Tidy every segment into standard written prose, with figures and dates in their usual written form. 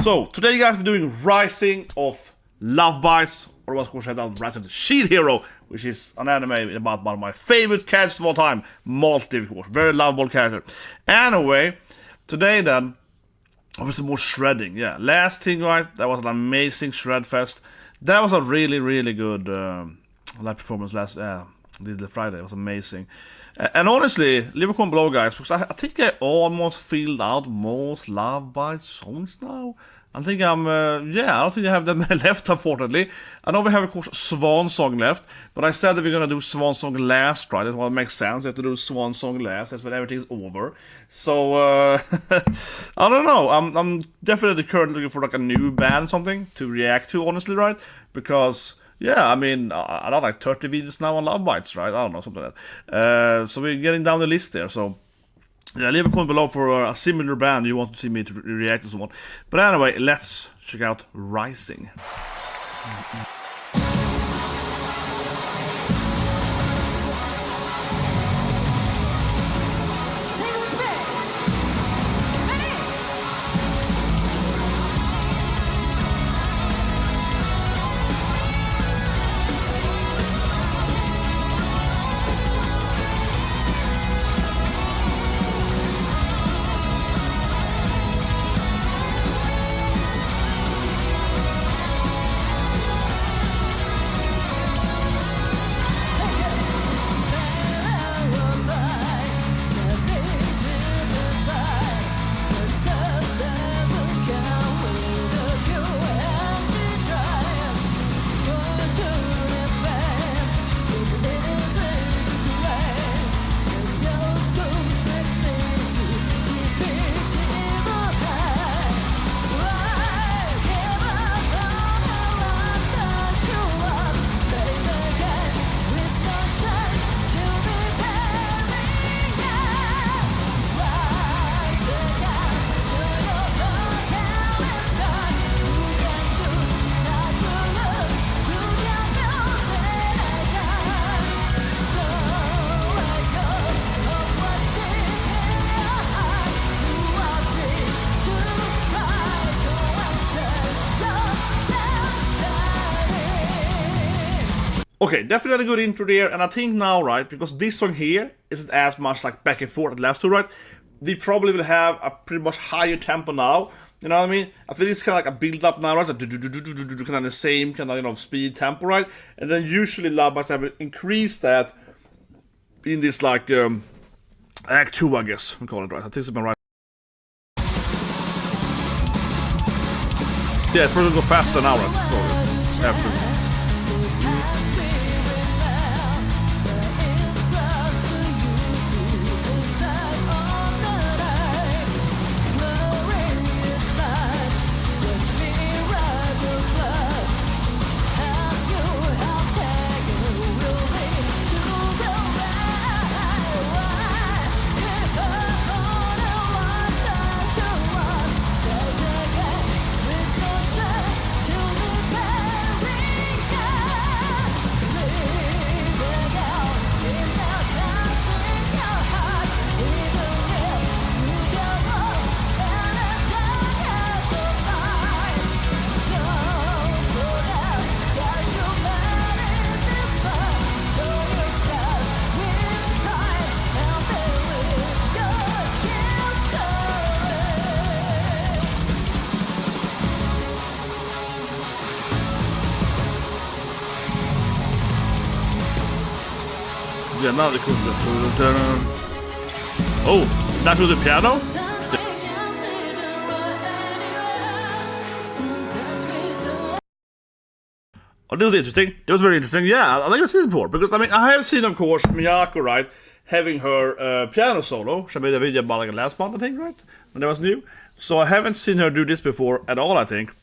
So today guys we're doing Rising of Lovebites, or what's called Rising of the Shield Hero, which is an anime about one of my favorite characters of all time, Multi, of course, very lovable character. Anyway, today then, obviously more shredding. Yeah, last thing, right, that was an amazing shred fest. That was a really, really good live performance last Friday. It was amazing. And honestly, leave a comment below, guys, because I think I almost filled out most Lovebites songs now. I think I'm, I don't think I have them left, unfortunately. I know we have, of course, Swan Song left, but I said that we're gonna do Swan Song last, right? That's what makes sense. We have to do Swan Song last. That's when everything's over. So, I don't know. I'm definitely currently looking for like a new band, something to react to, honestly, right? Because, yeah, I mean, I got like 30 videos now on Lovebites, right? I don't know, something like that. So we're getting down the list there, so yeah, leave a comment below for a similar band you want to see me to react to someone. But anyway, let's check out Rising. Okay, definitely a good intro there, and I think now, right, because this song here isn't as much like back and forth at last two, right, we probably will have a pretty much higher tempo now, you know what I mean? I think it's kind of like a build up now, right, like kind of the same kind of, you know, speed tempo, right, and then usually Lovebites have increased that in this like act 2, I guess, we call it, right, I think it's been right. Yeah, it's probably go faster now, right, probably, after. Yeah, now the cool. Oh, not with the piano? Oh, this was interesting. It was very interesting. Yeah, I think I've seen it before. Because, I mean, I have seen, of course, Miyako, right, having her piano solo. She made a video about like last month, I think, right? When that was new. So I haven't seen her do this before at all, I think.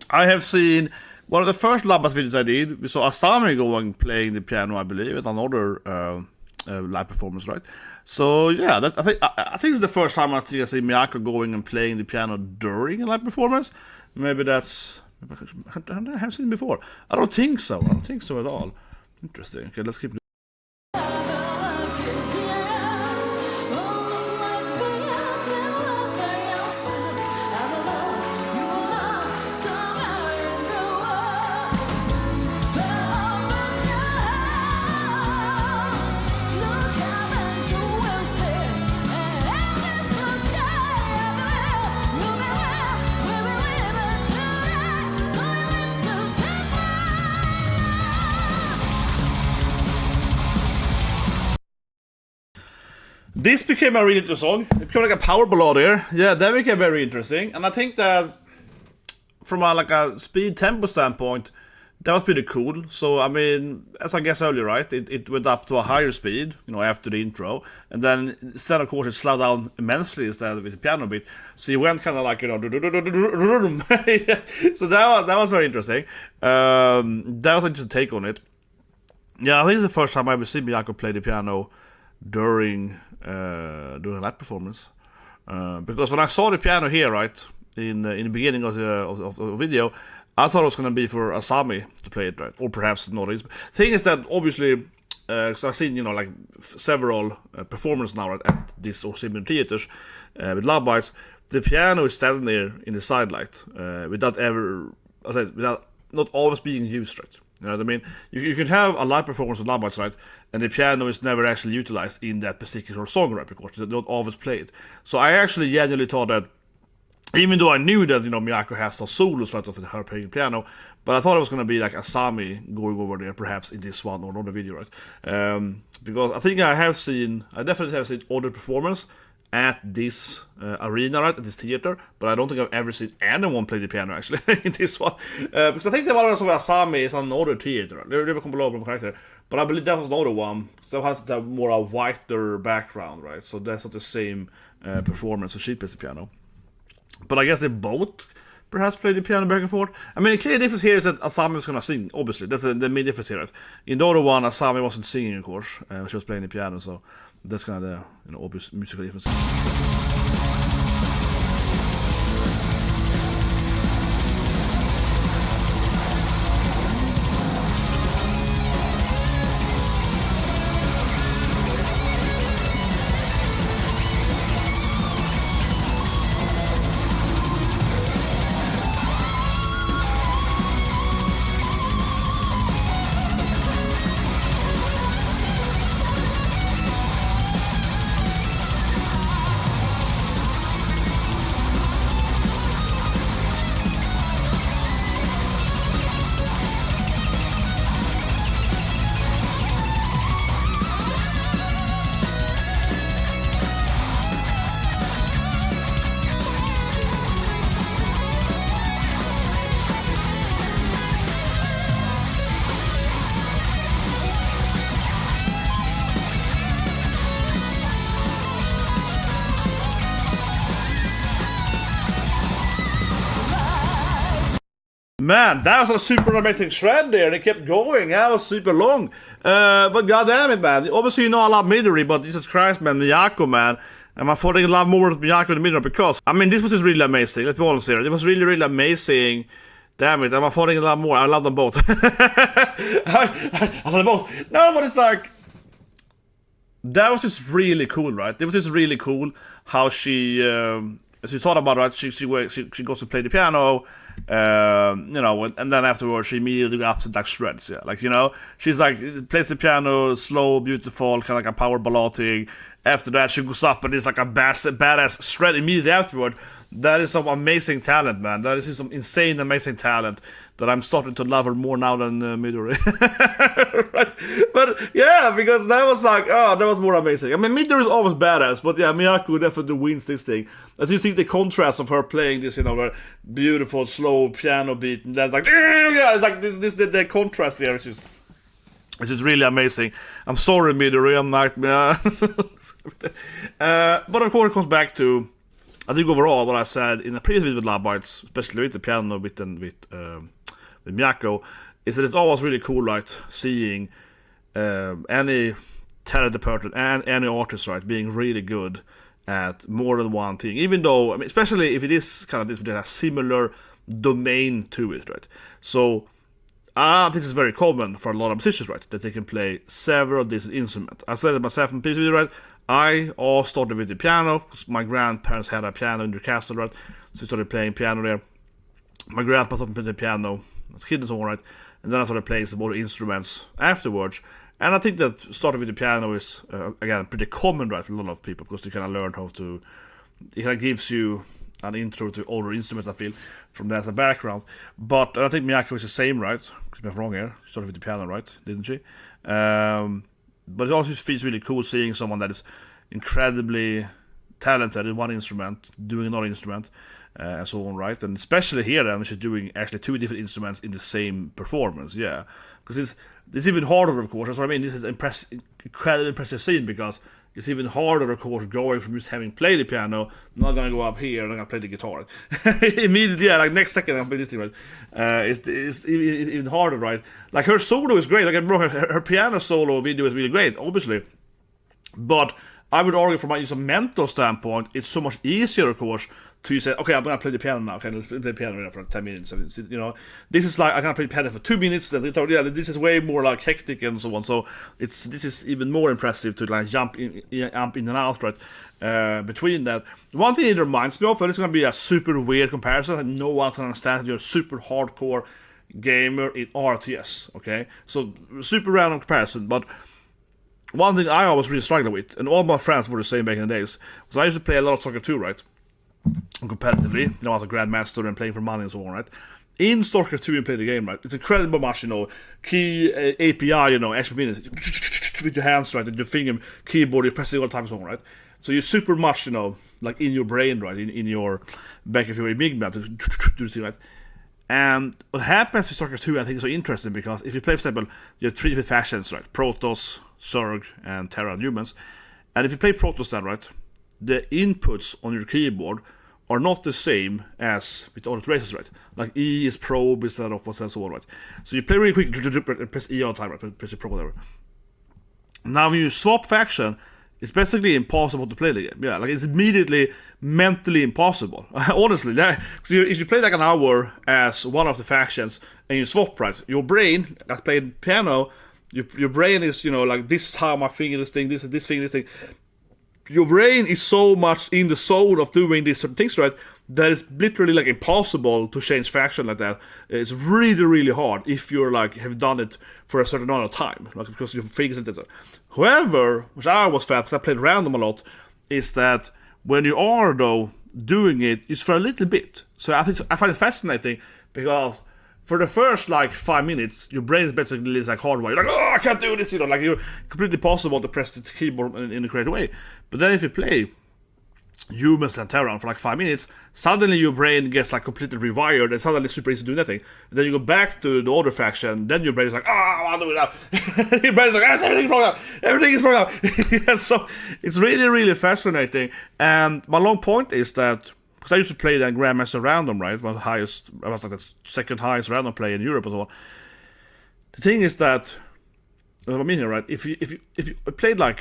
I have seen one of the first Lovebites videos I did. We saw Asami going playing the piano, I believe, at another live performance, right? So yeah, I think it's the first time I see Miyako going and playing the piano during a live performance. Maybe that's I haven't seen it before. I don't think so. I don't think so at all. Interesting. Okay, let's keep. this became a really interesting song. It became like a power ballad here. Yeah, that became very interesting. And I think that from a speed tempo standpoint, that was pretty cool. So, I mean, as I guess earlier, right, it went up to a higher speed, you know, after the intro. And then instead, of course, it slowed down immensely instead with the piano beat. So you went kind of like, you know, so that was very interesting. That was an interesting take on it. Yeah, I think it's the first time I ever seen Miyako play the piano during a live performance. Because when I saw the piano here, right, in the beginning of the video, I thought it was going to be for Asami to play it, right? Or perhaps not. The thing is that, obviously, because I've seen, you know, like several performances now at this or similar theaters with LOVEBITES, the piano is standing there in the sidelight without not always being used, right? You know what I mean? You can have a live performance with LOVEBITES, right? And the piano is never actually utilized in that particular song, right? Because they don't always play it. So I actually genuinely thought that, even though I knew that, you know, Miyako has some solos right off of her playing piano, but I thought it was going to be like Asami going over there, perhaps in this one or another video, right? Because I think I definitely have seen other performers at this arena, right, at this theater, but I don't think I've ever seen anyone play the piano actually in this one. Because I think the one with Asami is another theater. They were Callboy character, but I believe that was another one. So it has to have more a whiter background, right? So that's not the same performance. So she plays the piano. But I guess they both perhaps play the piano back and forth. I mean, the clear difference here is that Asami was going to sing, obviously. That's the main difference here. Right? In the other one, Asami wasn't singing, of course. She was playing the piano, so that's kind of the obvious musical difference. Man, that was a super amazing shred there. They kept going. That was super long. But goddamn it, man. Obviously, you know I love Midori, but Jesus Christ, man, Miyako, man. And I thought I love more of Miyako than Midori because, I mean, this was just really amazing. Let's be honest here. It was really, really amazing. Damn it, I'm falling in love more. I love them both. I love them both. No, but it's like, that was just really cool, right? It was just really cool how she, as you thought about, right? She goes to play the piano. You know, and then afterwards she immediately got up to like shreds, yeah, like, you know, she's like plays the piano, slow, beautiful, kind of like a power ballad thing. After that, she goes up and it's like a badass shred immediately afterward. That is some amazing talent, man. That is some insane, amazing talent that I'm starting to love her more now than Midori. Right? But yeah, because that was like, oh, that was more amazing. I mean, Midori is always badass, but yeah, Miyako definitely wins this thing. As you see the contrast of her playing this, you know, beautiful, slow piano beat, and that's like, yeah, it's like the contrast there, which is really amazing. I'm sorry, Midori, I'm not, but of course it comes back to, I think overall what I said in the previous video with LOVEBITES, especially with the piano bit and with Miyako, is that it's always really cool, right, seeing any talented person and any artist, right, being really good at more than one thing. Even though, I mean, especially if it is kind of this with a similar domain to it, right? So this is very common for a lot of musicians, right, that they can play several different instruments. I said it myself in the previous video, right? I all started with the piano because my grandparents had a piano in their castle, right? So I started playing piano there. My grandpa taught me to play the piano as a kid and so on, right? And then I started playing some other instruments afterwards. And I think that starting with the piano is, again, pretty common, right, for a lot of people because you kind of learn how to, it kind of gives you an intro to other instruments, I feel, from that as a background. But I think Miyako is the same, right? Correct me if I'm wrong here. She started with the piano, right? Didn't she? But it also feels really cool seeing someone that is incredibly talented in one instrument, doing another instrument, and so on, right? And especially here, then, she's doing actually 2 different instruments in the same performance, yeah. Because it's even harder, of course. That's what I mean. This is incredibly impressive scene, because it's even harder, of course, going from just having played the piano, not gonna go up here and I'm gonna play the guitar. Immediately, yeah, like next second I'm playing this thing, right? It's even harder, right? Like her solo is great. Like her piano solo video is really great, obviously. But I would argue from a mental standpoint, it's so much easier, of course, to say, okay, I'm gonna play the piano now. Okay, let's play the piano for 10 minutes. You know, this is like I'm gonna play the piano for 2 minutes. Then yeah, this is way more like hectic and so on. So this is even more impressive to like jump in and out, right? Between that, one thing it reminds me of, and it's gonna be a super weird comparison, and no one's gonna understand. You're a super hardcore gamer in RTS. Okay, so super random comparison, but one thing I always really struggled with, and all my friends were the same back in the days, was I used to play a lot of Stalker 2, right? Competitively, you know, as a grandmaster and playing for money and so on, right? In Stalker 2, you play the game, right? It's incredible much, you know, key API, you know, HP minutes, with your hands, right? And your finger keyboard, you're pressing all the time and so on, right? So you're super much, you know, like in your brain, right? In your back of your amygdala to do the thing, right? And what happens with Stalker 2, I think, is so interesting, because if you play, for example, you have 3 different factions, right? Protoss, Zerg, and Terran humans. And if you play Protoss, then, right, the inputs on your keyboard are not the same as with other races, right? Like E is probe instead of what's and so on, right? So you play really quick, press E all the time, right? Press your probe, whatever. Now when you swap faction, it's basically impossible to play the game. Yeah, like it's immediately mentally impossible. Honestly, so if you play like an hour as one of the factions and you swap, right, your brain, that played piano, your brain is, you know, like, this is how my finger is thing, this is this thing, this thing. Your brain is so much in the zone of doing these certain things, right, that it's literally like impossible to change faction like that. It's really, really hard if you're like have done it for a certain amount of time, like, because your fingers and that. However, which I was fast because I played random a lot, is that when you are though doing it, it's for a little bit. So I find it fascinating, because for the first like 5 minutes, your brain is basically like hardwired. You're like, oh, I can't do this, you know, like you're completely possible to press the keyboard in a correct way. But then if you play humans and Terran for like 5 minutes, suddenly your brain gets like completely rewired, and suddenly it's super easy to do nothing. And then you go back to the other faction, then your brain is like, I'll do it now. Your brain is like, everything's wrong now. Everything is wrong now. Yeah, so it's really, really fascinating. And my long point is that, because I used to play that Grandmaster Random, right? I was like the second highest random player in Europe as well. The thing is that, what I mean here, right? If you played like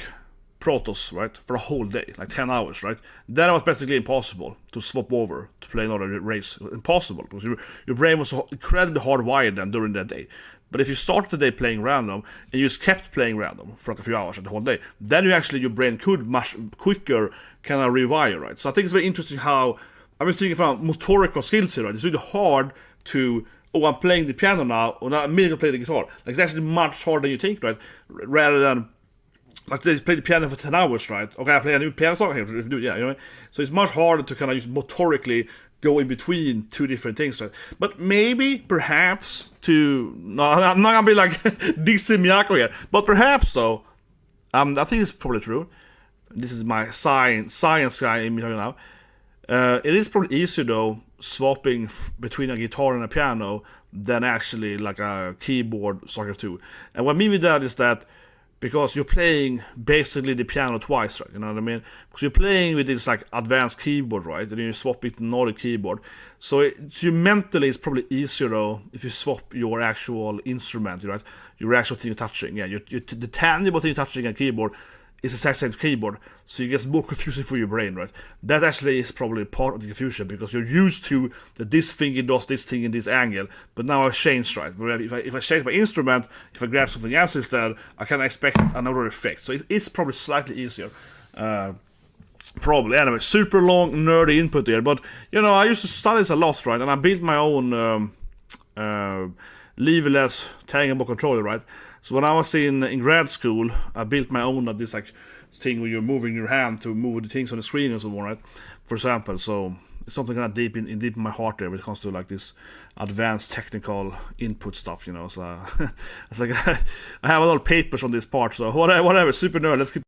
Protoss, right, for a whole day, like 10 hours, right, then it was basically impossible to swap over to play another race. Impossible, because your brain was so incredibly hardwired then during that day. But if you started the day playing random and you just kept playing random for like a few hours the whole day, then your brain could much quicker kind of rewire, right? So I think it's very interesting how I was thinking from motorical skills here, right? It's really hard to, I'm playing the piano now, and I'm immediately play the guitar. Like, it's actually much harder than you think, right? Rather than, like, they play the piano for 10 hours, right? Okay, I play a new piano song here, yeah, you know? So it's much harder to kind of use motorically go in between 2 different things, right? But maybe, perhaps, no, I'm not gonna be like dissing Miyako here, but perhaps though, I think it's probably true. This is my science guy in me talking now. It is probably easier though swapping between a guitar and a piano than actually like a keyboard Stalker 2. And what I mean with that is that because you're playing basically the piano twice, right? You know what I mean? Because you're playing with this like advanced keyboard, right? And then you swap it to another keyboard. So mentally it's probably easier though if you swap your actual instrument, right? Your actual thing you're touching. Yeah, the tangible thing you're touching a keyboard is a exact same keyboard, so it gets more confusing for your brain, right? That actually is probably part of the confusion, because you're used to that this finger does this thing in this angle, but now I've changed, right? If I change my instrument, if I grab something else instead, I can expect another effect. So it's probably slightly easier. Probably. Anyway, super long, nerdy input there, but, you know, I used to study this a lot, right? And I built my own leverless tangible controller, right? So when I was in grad school, I built my own this like thing where you're moving your hand to move the things on the screen and so on, right? For example, so it's something kind of deep in my heart there when it comes to like this advanced technical input stuff, you know. So it's like I have a lot of papers on this part, so whatever, super nerd. Let's keep.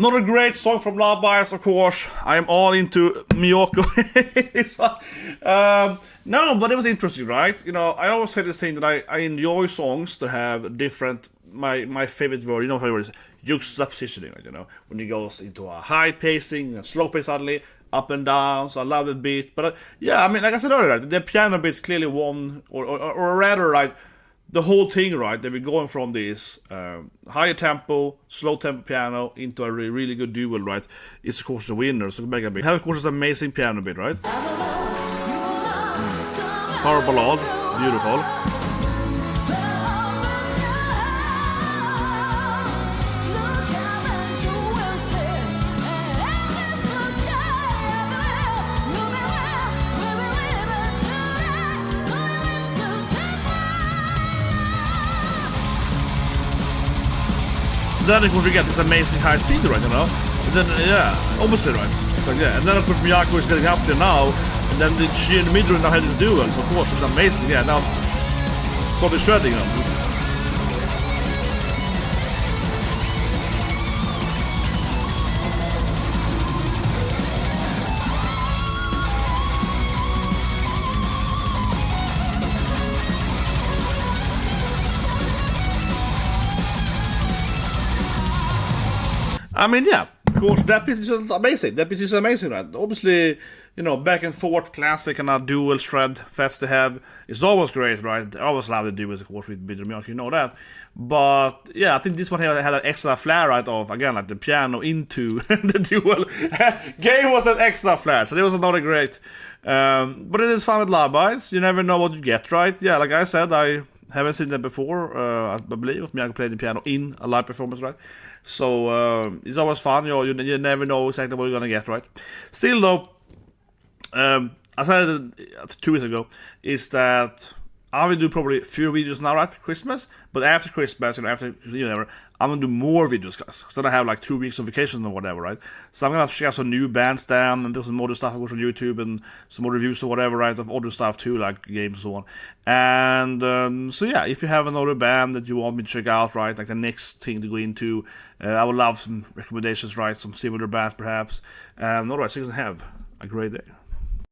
Not a great song from LOVEBITES, of course. I'm all into Miyako. No, but it was interesting, right? You know, I always say this thing that I enjoy songs that have different, my favorite word, you know, favorite is juxtapositioning, right? You know, when it goes into a high pacing and slow pace suddenly, up and down, so I love that beat. But yeah, I mean, like I said earlier, the piano bit clearly won, or rather, right, the whole thing, right, that we're going from this higher tempo, slow tempo piano into a really good duel, right, it's of course the winner, so mega bit. Have of course this amazing piano bit, right? Power ballad, beautiful. Then of course we get this amazing high speed, right, you know? And then, yeah, obviously, right? So, yeah, and then of course Miyako is getting up there now, and then she and Midori now had this duel, so of course it's amazing, yeah, now so they're shredding them. I mean, yeah, of course, that piece is amazing. That piece is amazing, right? Obviously, you know, back and forth, classic and a dual shred fest to have. It's always great, right? I always love the duels, of course, with Miyako, you know that. But, yeah, I think this one here had an extra flair, right, of, again, like the piano into the duel. Game was an extra flair, so it was another great. But it is fun with LOVEBITES. You never know what you get, right? Yeah, like I said, I haven't seen that before, I believe, Miyako playing the piano in a live performance, right? So it's always fun, you never know exactly what you're gonna get, right? Still though, I said it 2 weeks ago, is that I will do probably a few videos now right for Christmas, but after Christmas and after, you know, I'm gonna do more videos, guys. So then I have like 2 weeks of vacation or whatever, right? So I'm gonna check out some new bands down and do some other stuff, of course, on YouTube and some more reviews or whatever, right? Of other stuff too, like games and so on. And so yeah, if you have another band that you want me to check out, right? Like the next thing to go into, I would love some recommendations, right? Some similar bands perhaps. Alright, so you can have a great day.